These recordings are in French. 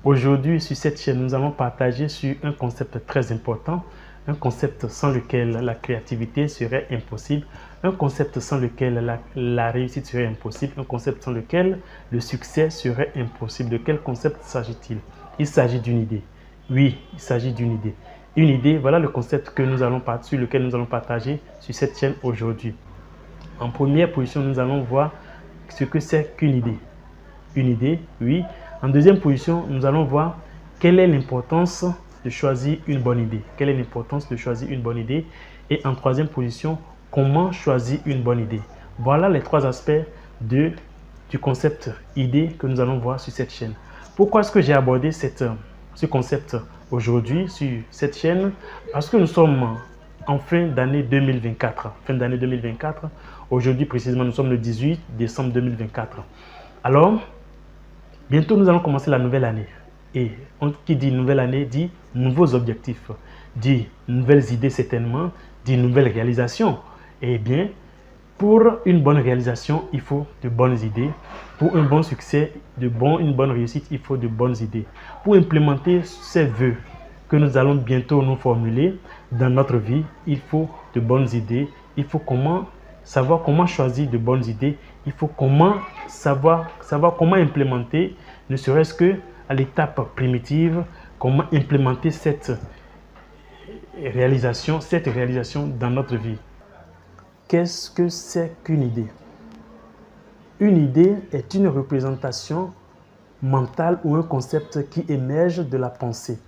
Aujourd'hui, sur cette chaîne, nous allons partager sur un concept très important, un concept sans lequel la créativité serait impossible, un concept sans lequel la réussite serait impossible, un concept sans lequel le succès serait impossible. De quel concept s'agit-il? Il s'agit d'une idée. Oui, il s'agit d'une idée. Une idée, voilà le concept sur lequel nous allons partager sur cette chaîne aujourd'hui. En première position, nous allons voir ce que c'est qu'une idée. Une idée, oui. En deuxième position, nous allons voir quelle est l'importance de choisir une bonne idée. Quelle est l'importance de choisir une bonne idée? Et en troisième position, comment choisir une bonne idée? Voilà les trois aspects du concept idée que nous allons voir sur cette chaîne. Pourquoi est-ce que j'ai abordé ce concept aujourd'hui sur cette chaîne? Parce que nous sommes en fin d'année 2024. Fin d'année 2024. Aujourd'hui, précisément, nous sommes le 18 décembre 2024. Alors, bientôt, nous allons commencer la nouvelle année. Et qui dit nouvelle année dit nouveaux objectifs, dit nouvelles idées certainement, dit nouvelles réalisations. Eh bien, pour une bonne réalisation, il faut de bonnes idées. Pour un bon succès, une bonne réussite, il faut de bonnes idées. Pour implémenter ces vœux que nous allons bientôt nous formuler dans notre vie, il faut de bonnes idées. Il faut savoir comment choisir de bonnes idées. Il faut savoir comment implémenter, ne serait-ce que à l'étape primitive, comment implémenter cette réalisation dans notre vie. Qu'est-ce que c'est qu'une idée? Une idée est une représentation mentale ou un concept qui émerge de la pensée.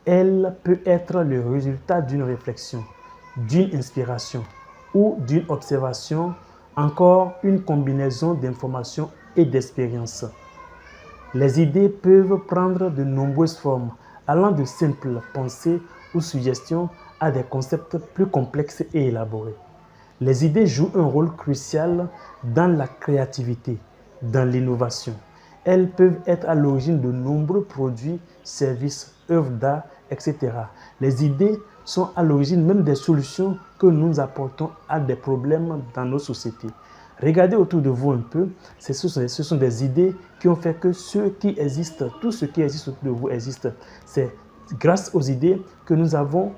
Elle peut être le résultat d'une réflexion, d'une inspiration ou d'une observation, encore une combinaison d'informations et d'expériences. Les idées peuvent prendre de nombreuses formes, allant de simples pensées ou suggestions à des concepts plus complexes et élaborés. Les idées jouent un rôle crucial dans la créativité, dans l'innovation. Elles peuvent être à l'origine de nombreux produits, services, œuvres d'art, etc. Les idées sont à l'origine même des solutions que nous apportons à des problèmes dans nos sociétés. Regardez autour de vous un peu, ce sont des idées qui ont fait que tout ce qui existe autour de vous existe. C'est grâce aux idées que nous avons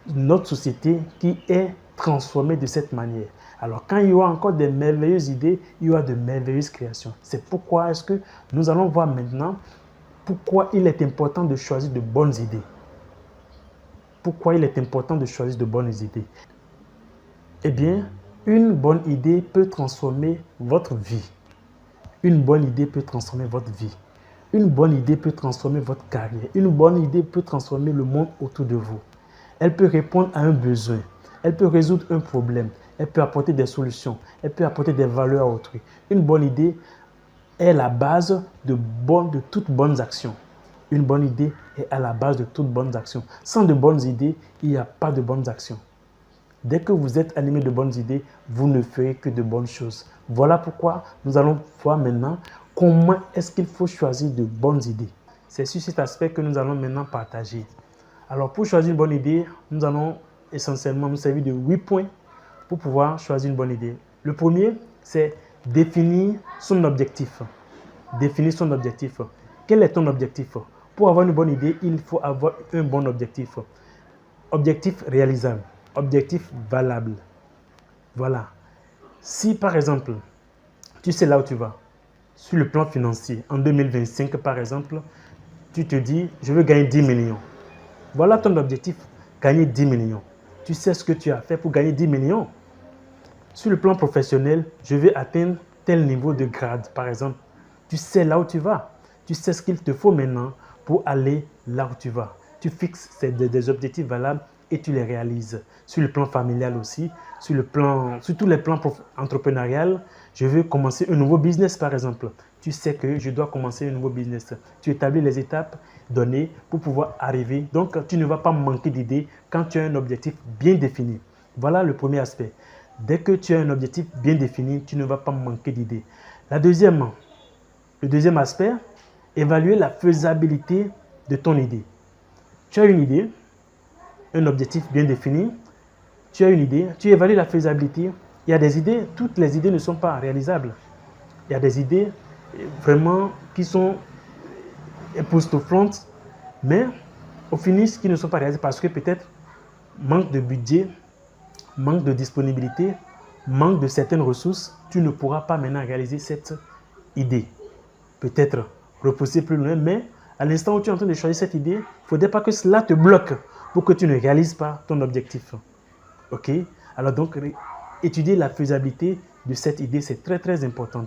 notre société qui est transformée de cette manière. Alors, quand il y aura encore des merveilleuses idées, il y aura de merveilleuses créations. C'est pourquoi est-ce que nous allons voir maintenant pourquoi il est important de choisir de bonnes idées. Pourquoi il est important de choisir de bonnes idées? Eh bien, une bonne idée peut transformer votre vie. Une bonne idée peut transformer votre vie. Une bonne idée peut transformer votre carrière. Une bonne idée peut transformer le monde autour de vous. Elle peut répondre à un besoin. Elle peut résoudre un problème. Elle peut apporter des solutions. Elle peut apporter des valeurs à autrui. Une bonne idée est la base de toutes bonnes actions. Une bonne idée est à la base de toutes bonnes actions. Sans de bonnes idées, il n'y a pas de bonnes actions. Dès que vous êtes animé de bonnes idées, vous ne ferez que de bonnes choses. Voilà pourquoi nous allons voir maintenant comment est-ce qu'il faut choisir de bonnes idées. C'est sur cet aspect que nous allons maintenant partager. Alors, pour choisir une bonne idée, nous allons essentiellement nous servir de 8 points pour pouvoir choisir une bonne idée. Le premier, c'est définir son objectif. Définir son objectif. Quel est ton objectif? Pour avoir une bonne idée, il faut avoir un bon objectif. Objectif réalisable. Objectif valable. Voilà. Si par exemple, tu sais là où tu vas, sur le plan financier, en 2025 par exemple, tu te dis, je veux gagner 10 millions. Voilà ton objectif, gagner 10 millions. Tu sais ce que tu as fait pour gagner 10 millions. Sur le plan professionnel, je vais atteindre tel niveau de grade, par exemple. Tu sais là où tu vas. Tu sais ce qu'il te faut maintenant pour aller là où tu vas. Tu fixes des objectifs valables et tu les réalises. Sur le plan familial aussi, sur tous les plans entrepreneurial, je veux commencer un nouveau business par exemple. Tu sais que je dois commencer un nouveau business. Tu établis les étapes données pour pouvoir arriver. Donc, tu ne vas pas manquer d'idées quand tu as un objectif bien défini. Voilà le premier aspect. Dès que tu as un objectif bien défini, tu ne vas pas manquer d'idées. Le deuxième aspect, évaluer la faisabilité de ton idée. Tu as une idée, un objectif bien défini, tu as une idée, tu évalues la faisabilité. Il y a des idées, toutes les idées ne sont pas réalisables. Il y a des idées vraiment qui sont époustouflantes, mais au finish, qui ne sont pas réalisées parce que peut-être manque de budget, manque de disponibilité, manque de certaines ressources, tu ne pourras pas maintenant réaliser cette idée. Peut-être repousser plus loin, mais à l'instant où tu es en train de choisir cette idée, il ne faudrait pas que cela te bloque pour que tu ne réalises pas ton objectif. Ok? Alors donc, étudier la faisabilité de cette idée, c'est très très important.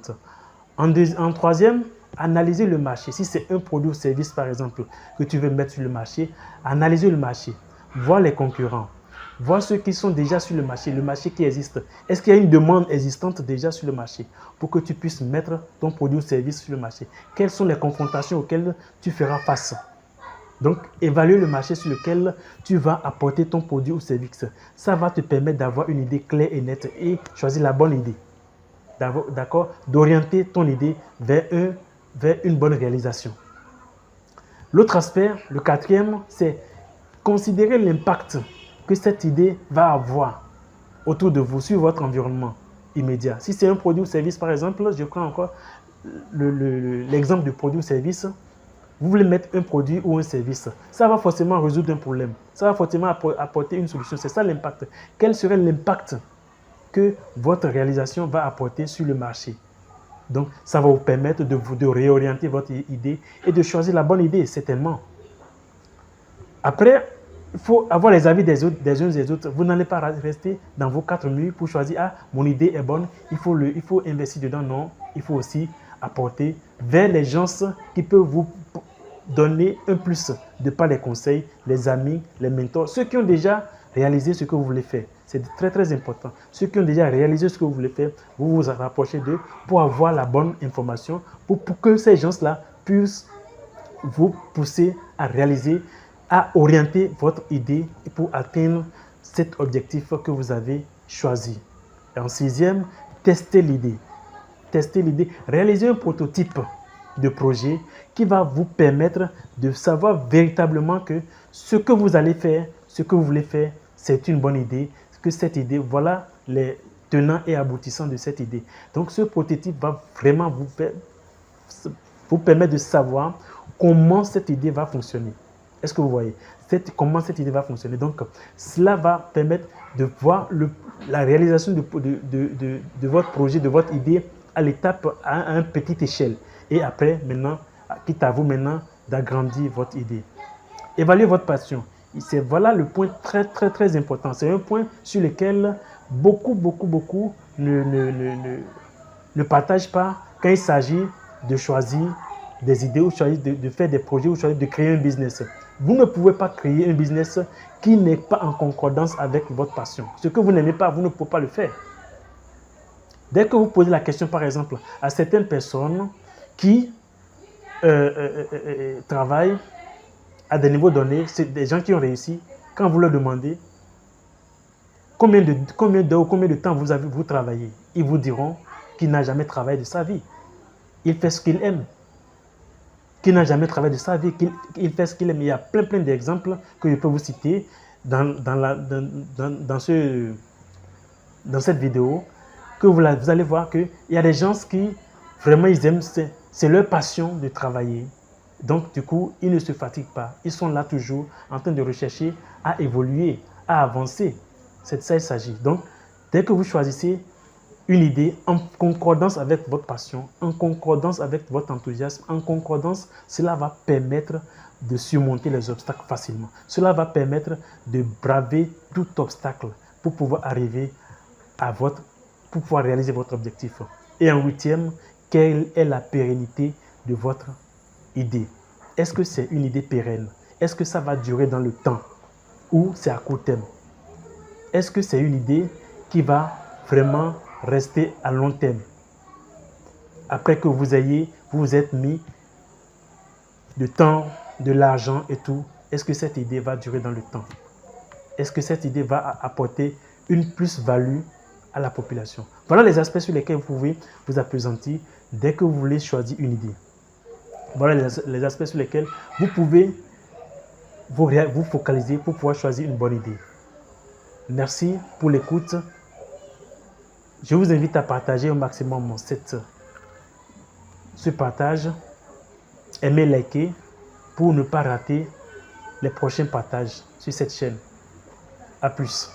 En troisième, analyser le marché. Si c'est un produit ou service, par exemple, que tu veux mettre sur le marché, analyser le marché, voir les concurrents, voir ceux qui sont déjà sur le marché qui existe. Est-ce qu'il y a une demande existante déjà sur le marché pour que tu puisses mettre ton produit ou service sur le marché? Quelles sont les confrontations auxquelles tu feras face? Donc, évaluer le marché sur lequel tu vas apporter ton produit ou service. Ça va te permettre d'avoir une idée claire et nette et choisir la bonne idée. D'accord? D'orienter ton idée vers une bonne réalisation. L'autre aspect, le quatrième, c'est considérer l'impact que cette idée va avoir autour de vous, sur votre environnement immédiat. Si c'est un produit ou service, par exemple, je prends encore l'exemple du produit ou service. Vous voulez mettre un produit ou un service, ça va forcément résoudre un problème, ça va forcément apporter une solution. C'est ça l'impact. Quel serait l'impact que votre réalisation va apporter sur le marché? Donc, ça va vous permettre de réorienter votre idée et de choisir la bonne idée, certainement. Après, il faut avoir les avis des uns et des autres. Vous n'allez pas rester dans vos quatre murs pour choisir « Ah, mon idée est bonne, il faut investir dedans. » Non, il faut aussi apporter vers les gens qui peuvent vous donner un plus de par les conseils, les amis, les mentors, ceux qui ont déjà réalisé ce que vous voulez faire. C'est très très important. Ceux qui ont déjà réalisé ce que vous voulez faire, vous vous rapprochez d'eux pour avoir la bonne information, pour que ces gens-là puissent vous pousser à réaliser, à orienter votre idée pour atteindre cet objectif que vous avez choisi. Et en sixième, tester l'idée. Tester l'idée, réaliser un prototype de projet qui va vous permettre de savoir véritablement que ce que vous allez faire, ce que vous voulez faire, c'est une bonne idée, que cette idée, voilà les tenants et aboutissants de cette idée. Donc ce prototype va vraiment vous permettre de savoir comment cette idée va fonctionner. Est-ce que vous voyez comment cette idée va fonctionner? Donc cela va permettre de voir la réalisation de votre projet, de votre idée à l'étape, à une petite échelle. Et après, maintenant, quitte à vous maintenant d'agrandir votre idée. Évaluer votre passion. Voilà le point très, très, très important. C'est un point sur lequel beaucoup ne partagent pas quand il s'agit de choisir des idées ou choisir de faire des projets ou choisir de créer un business. Vous ne pouvez pas créer un business qui n'est pas en concordance avec votre passion. Ce que vous n'aimez pas, vous ne pouvez pas le faire. Dès que vous posez la question, par exemple, à certaines personnes qui travaillent à des niveaux donnés, c'est des gens qui ont réussi, quand vous leur demandez combien d'heures, combien de temps vous travaillez, ils vous diront qu'il n'a jamais travaillé de sa vie. Il fait ce qu'il aime. Qu'il n'a jamais travaillé de sa vie, qu'il fait ce qu'il aime. Il y a plein d'exemples que je peux vous citer dans cette vidéo, que vous allez voir qu'il y a des gens qui vraiment ils aiment, c'est leur passion de travailler. Donc du coup, ils ne se fatiguent pas. Ils sont là toujours en train de rechercher à évoluer, à avancer. C'est de ça qu'il s'agit. Donc, dès que vous choisissez une idée en concordance avec votre passion, en concordance avec votre enthousiasme, en concordance, cela va permettre de surmonter les obstacles facilement. Cela va permettre de braver tout obstacle pour pouvoir arriver pour pouvoir réaliser votre objectif. Et en huitième, quelle est la pérennité de votre idée? Est-ce que c'est une idée pérenne? Est-ce que ça va durer dans le temps? Ou c'est à court terme? Est-ce que c'est une idée qui va vraiment rester à long terme? Après que vous vous êtes mis de temps, de l'argent et tout, est-ce que cette idée va durer dans le temps? Est-ce que cette idée va apporter une plus-value à la population? Voilà les aspects sur lesquels vous pouvez vous appesantir dès que vous voulez choisir une idée. Voilà les aspects sur lesquels vous pouvez vous focaliser pour pouvoir choisir une bonne idée. Merci pour l'écoute. Je vous invite à partager au maximum ce partage. Aimez, liker pour ne pas rater les prochains partages sur cette chaîne. À plus.